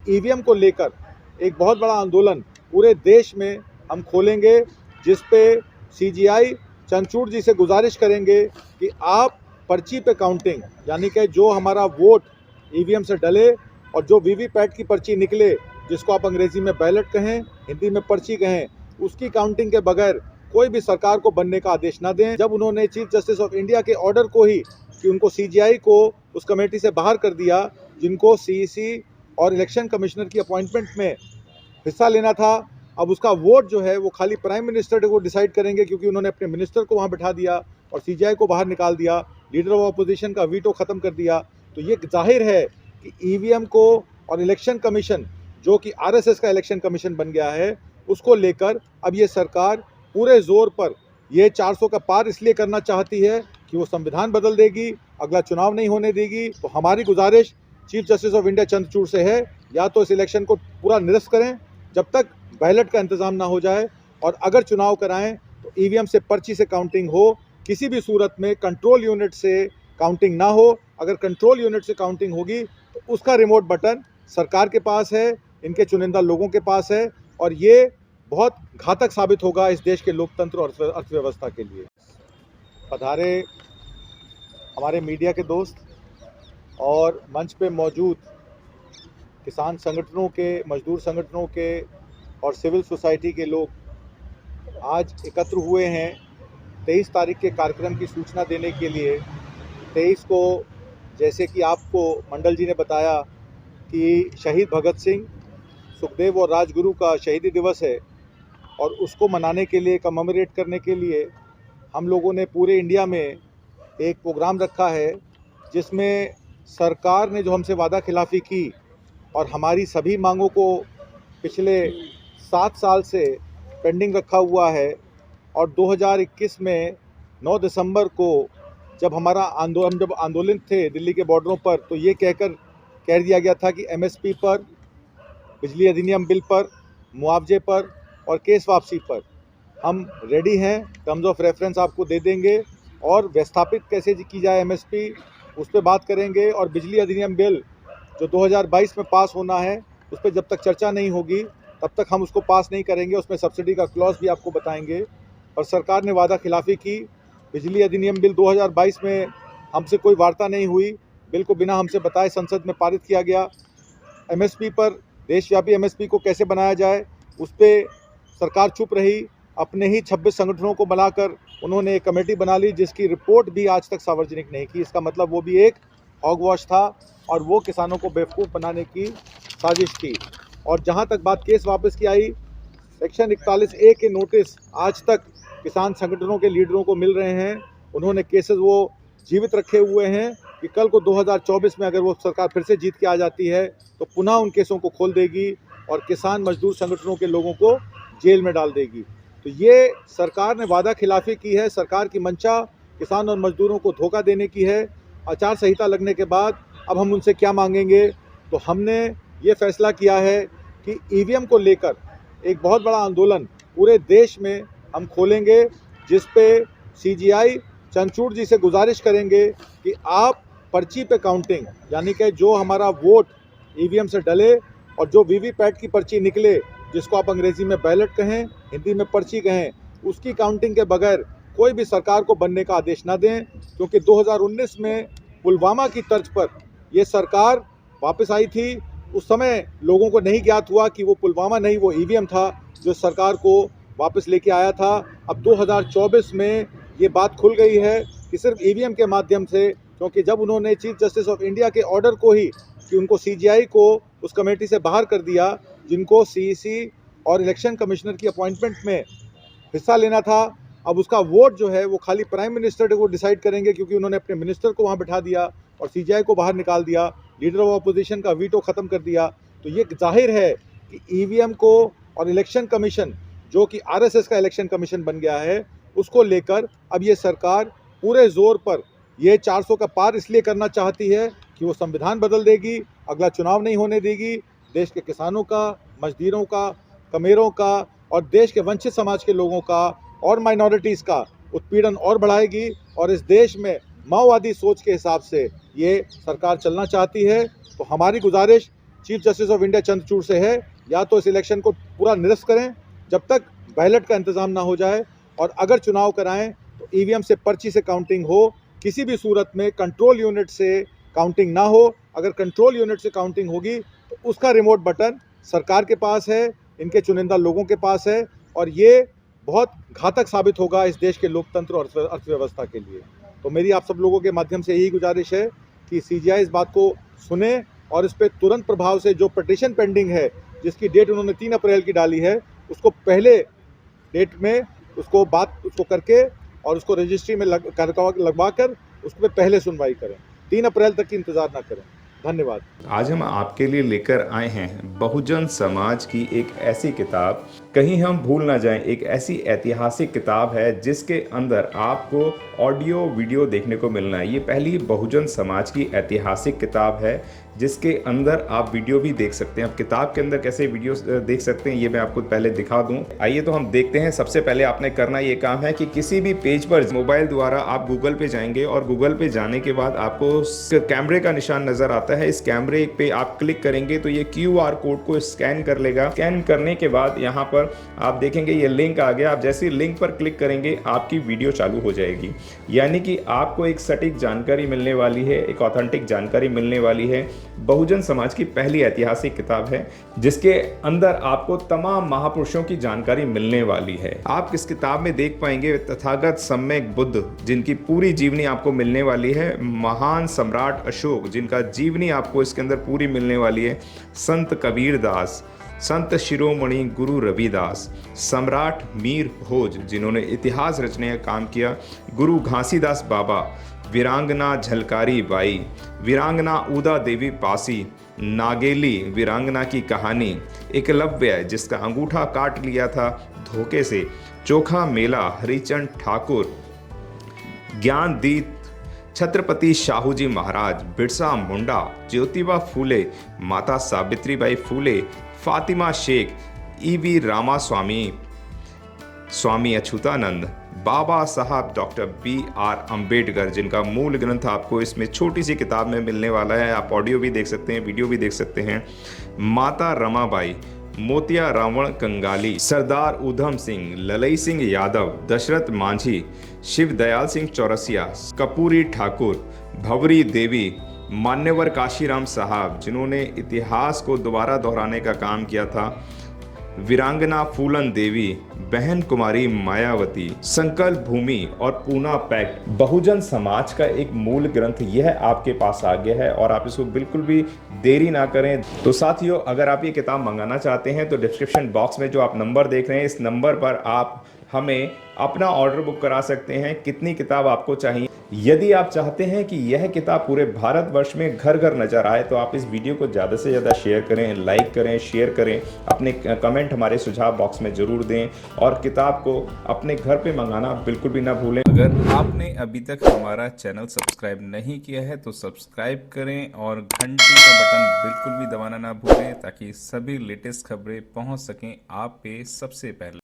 EVM को लेकर एक बहुत बड़ा आंदोलन पूरे देश में हम खोलेंगे, जिस पे सीजीआई चंद्रचूड़ जी से गुजारिश करेंगे कि आप पर्ची पे काउंटिंग, यानी कि जो हमारा वोट ईवीएम से डले और जो वीवीपैट की पर्ची निकले, जिसको आप अंग्रेजी में बैलेट कहें, हिंदी में पर्ची कहें, उसकी काउंटिंग के बगैर कोई भी सरकार को बनने का आदेश ना दें। जब उन्होंने चीफ जस्टिस ऑफ इंडिया के ऑर्डर को ही कि उनको सीजीआई को उस कमेटी से बाहर कर दिया जिनको सीईसी और इलेक्शन कमिश्नर की अपॉइंटमेंट में हिस्सा लेना था, अब उसका वोट जो है वो खाली प्राइम मिनिस्टर को डिसाइड करेंगे, क्योंकि उन्होंने अपने मिनिस्टर को वहाँ बिठा दिया और सीजीआई को बाहर निकाल दिया, लीडर ऑफ अपोजिशन का वीटो खत्म कर दिया। तो ये जाहिर है कि ईवीएम को और इलेक्शन कमीशन, जो कि आरएसएस का इलेक्शन कमीशन बन गया है, उसको लेकर अब ये सरकार पूरे जोर पर ये 400 का पार इसलिए करना चाहती है कि वो संविधान बदल देगी, अगला चुनाव नहीं होने देगी। तो हमारी गुजारिश chief justice of India Chandrachud से है, या तो इस इलेक्शन को पूरा निरस्त करें जब तक बैलेट का इंतजाम ना हो जाए, और अगर चुनाव कराएं तो ईवीएम से पर्ची से काउंटिंग हो, किसी भी सूरत में कंट्रोल यूनिट से काउंटिंग ना हो। अगर कंट्रोल यूनिट से काउंटिंग होगी तो उसका रिमोट बटन सरकार के पास है, इनके चुनिंदा लोगों के पास है, और ये बहुत घातक साबित होगा इस देश के लोकतंत्र और अर्थव्यवस्था के लिए। पधारे हमारे मीडिया के दोस्त और मंच पे मौजूद किसान संगठनों के, मजदूर संगठनों के और सिविल सोसाइटी के लोग, आज एकत्र हुए हैं 23 तारीख के कार्यक्रम की सूचना देने के लिए। 23 को, जैसे कि आपको मंडल जी ने बताया, कि शहीद भगत सिंह, सुखदेव और राजगुरु का शहीदी दिवस है, और उसको मनाने के लिए, कमेमोरेट करने के लिए हम लोगों ने पूरे इंडिया में एक प्रोग्राम रखा है, जिसमें सरकार ने जो हमसे वादा खिलाफ़ी की और हमारी सभी मांगों को पिछले 7 साल से पेंडिंग रखा हुआ है, और 2021 में 9 दिसंबर को जब हमारा आंदोलन थे दिल्ली के बॉर्डरों पर, तो ये कह दिया गया था कि एमएसपी पर, बिजली अधिनियम बिल पर, मुआवजे पर और केस वापसी पर हम रेडी हैं। टर्म्स ऑफ रेफरेंस आपको दे देंगे, और व्यवस्थापित कैसे की जाए एमएसपी, उस पर बात करेंगे। और बिजली अधिनियम बिल जो 2022 में पास होना है, उस पर जब तक चर्चा नहीं होगी तब तक हम उसको पास नहीं करेंगे। उसमें सब्सिडी का क्लॉज भी आपको बताएंगे। और सरकार ने वादा खिलाफ़ी की, बिजली अधिनियम बिल 2022 में हमसे कोई वार्ता नहीं हुई, बिल को बिना हमसे बताए संसद में पारित किया गया। एमएसपी पर, देशव्यापी एमएसपी को कैसे बनाया जाए, उस पर सरकार चुप रही। अपने ही 26 संगठनों को बनाकर उन्होंने एक कमेटी बना ली, जिसकी रिपोर्ट भी आज तक सार्वजनिक नहीं की। इसका मतलब वो भी एक हॉगवॉश था, और वो किसानों को बेवकूफ़ बनाने की साजिश थी। और जहाँ तक बात केस वापस की आई, सेक्शन 41A के नोटिस आज तक किसान संगठनों के लीडरों को मिल रहे हैं। उन्होंने केसेस वो जीवित रखे हुए हैं कि कल को 2024 में अगर वो सरकार फिर से जीत के आ जाती है तो पुनः उन केसों को खोल देगी और किसान मजदूर संगठनों के लोगों को जेल में डाल देगी। तो ये सरकार ने वादा खिलाफ़ी की है। सरकार की मंशा किसान और मजदूरों को धोखा देने की है। आचार संहिता लगने के बाद अब हम उनसे क्या मांगेंगे? तो हमने ये फैसला किया है कि ईवीएम को लेकर एक बहुत बड़ा आंदोलन पूरे देश में हम खोलेंगे, जिस पे सीजीआई चंद्रचूड़ जी से गुजारिश करेंगे कि आप पर्ची पे काउंटिंग, यानी कि जो हमारा वोट ईवीएम से डले और जो वीवीपैट की पर्ची निकले, जिसको आप अंग्रेजी में बैलेट कहें, हिंदी में पर्ची कहें, उसकी काउंटिंग के बगैर कोई भी सरकार को बनने का आदेश ना दें। क्योंकि 2019 में पुलवामा की तर्ज पर ये सरकार वापस आई थी। उस समय लोगों को नहीं ज्ञात हुआ कि वो पुलवामा नहीं, वो ईवीएम था जो सरकार को वापस लेके आया था। अब 2024 में ये बात खुल गई है कि सिर्फ ईवीएम के माध्यम से, क्योंकि जब उन्होंने चीफ जस्टिस ऑफ इंडिया के ऑर्डर को ही कि उनको सीजीआई को उस कमेटी से बाहर कर दिया जिनको सीईसी और इलेक्शन कमिश्नर की अपॉइंटमेंट में हिस्सा लेना था, अब उसका वोट जो है वो खाली प्राइम मिनिस्टर को डिसाइड करेंगे, क्योंकि उन्होंने अपने मिनिस्टर को वहाँ बिठा दिया और सीजीआई को बाहर निकाल दिया, लीडर ऑफ अपोजिशन का वीटो खत्म कर दिया। तो ये जाहिर है कि ईवीएम को और इलेक्शन कमीशन, जो कि आरएसएस का इलेक्शन कमीशन बन गया है, उसको लेकर अब ये सरकार पूरे जोर पर ये 400 का पार इसलिए करना चाहती है कि वो संविधान बदल देगी, अगला चुनाव नहीं होने देगी, देश के किसानों का, मजदूरों का, कमेरों का और देश के वंचित समाज के लोगों का और माइनॉरिटीज़ का उत्पीड़न और बढ़ाएगी। और इस देश में माओवादी सोच के हिसाब से ये सरकार चलना चाहती है। तो हमारी गुजारिश chief justice of India Chandrachud से है, या तो इस इलेक्शन को पूरा निरस्त करें जब तक बैलेट का इंतजाम ना हो जाए, और अगर चुनाव कराएं तो ईवीएम से पर्ची से काउंटिंग हो, किसी भी सूरत में कंट्रोल यूनिट से काउंटिंग ना हो। अगर कंट्रोल यूनिट से काउंटिंग होगी तो उसका रिमोट बटन सरकार के पास है, इनके चुनिंदा लोगों के पास है, और ये बहुत घातक साबित होगा इस देश के लोकतंत्र और अर्थव्यवस्था के लिए। तो मेरी आप सब लोगों के माध्यम से यही गुजारिश है कि सीजीआई इस बात को सुने और इस पर तुरंत प्रभाव से जो पिटीशन पेंडिंग है, जिसकी डेट उन्होंने 3 अप्रैल की डाली है, उसको पहले डेट में उसको करके और उसको रजिस्ट्री में लगवा कर उस पर पहले सुनवाई करें। 3 अप्रैल तक की इंतजार ना करें। धन्यवाद। आज हम आपके लिए लेकर आए हैं बहुजन समाज की एक ऐसी किताब, कहीं हम भूल ना जाएं, एक ऐसी ऐतिहासिक किताब है जिसके अंदर आपको ऑडियो वीडियो देखने को मिलना है। ये पहली बहुजन समाज की ऐतिहासिक किताब है जिसके अंदर आप वीडियो भी देख सकते हैं। अब किताब के अंदर कैसे वीडियो देख सकते हैं ये मैं आपको पहले दिखा दूं। आइए तो हम देखते हैं। सबसे पहले आपने करना ये काम है कि किसी भी पेज पर मोबाइल द्वारा आप गूगल पे जाएंगे और गूगल पे जाने के बाद आपको कैमरे का निशान नजर आता है। इस कैमरे पे आप क्लिक करेंगे तो ये QR कोड को स्कैन कर लेगा। स्कैन करने के बाद यहाँ पर आप देखेंगे ये लिंक आ गया। आप जैसे लिंक पर क्लिक करेंगे आपकी वीडियो चालू हो जाएगी, यानी कि आपको एक सटीक जानकारी मिलने वाली है, एक ऑथेंटिक जानकारी मिलने वाली है। बहुजन समाज की पहली ऐतिहासिक किताब है जिसके अंदर आपको तमाम महापुरुषों की जानकारी मिलने वाली है। आप इस किताब में देख पाएंगे तथागत सम्यक बुद्ध, जिनकी पूरी जीवनी आपको मिलने वाली है। महान सम्राट अशोक, जिनका जीवनी आपको इसके अंदर पूरी मिलने वाली है। संत कबीर दास, संत शिरोमणि गुरु रविदास, सम्राट मीर भोज, जिन्होंने इतिहास रचने का काम किया। गुरु घासीदास बाबा, वीरांगना झलकारी बाई, वीरांगना उदा देवी पासी, नागेली वीरांगना की कहानी, एकलव्य जिसका अंगूठा काट लिया था धोखे से, चोखा मेला हरिचंद ठाकुर, ज्ञानदीप छत्रपति शाहूजी महाराज, बिरसा मुंडा, ज्योतिबा फूले, माता सावित्रीबाई फूले, फातिमा शेख, EV रामास्वामी, स्वामी अच्युतानंद, बाबा साहब डॉक्टर BR अम्बेडकर, जिनका मूल ग्रंथ आपको इसमें छोटी सी किताब में मिलने वाला है। आप ऑडियो भी देख सकते हैं, वीडियो भी देख सकते हैं। माता रमाबाई, मोतिया रावण कंगाली, सरदार उधम सिंह, ललई सिंह यादव, दशरथ मांझी, शिव दयाल सिंह चौरसिया, कपूरी ठाकुर, भवरी देवी, मान्यवर काशीराम साहब, जिन्होंने इतिहास को दोबारा दोहराने का काम किया था, वीरांगना फूलन देवी, बहन कुमारी मायावती, संकल्प भूमि और पूना पैक्ट। बहुजन समाज का एक मूल ग्रंथ यह आपके पास आ गया है और आप इसको बिल्कुल भी देरी ना करें। तो साथियों, अगर आप ये किताब मंगाना चाहते हैं तो डिस्क्रिप्शन बॉक्स में जो आप नंबर देख रहे हैं, इस नंबर पर आप हमें अपना ऑर्डर बुक करा सकते हैं। कितनी किताब आपको चाहिए? यदि आप चाहते हैं कि यह किताब पूरे भारतवर्ष में घर घर नजर आए तो आप इस वीडियो को ज़्यादा से ज़्यादा शेयर करें, लाइक करें, शेयर करें, अपने कमेंट हमारे सुझाव बॉक्स में ज़रूर दें और किताब को अपने घर पे मंगाना बिल्कुल भी ना भूलें। अगर आपने अभी तक हमारा चैनल सब्सक्राइब नहीं किया है तो सब्सक्राइब करें और घंटी का बटन बिल्कुल भी दबाना ना भूलें ताकि सभी लेटेस्ट खबरें पहुंच सकें आप पे सबसे पहले।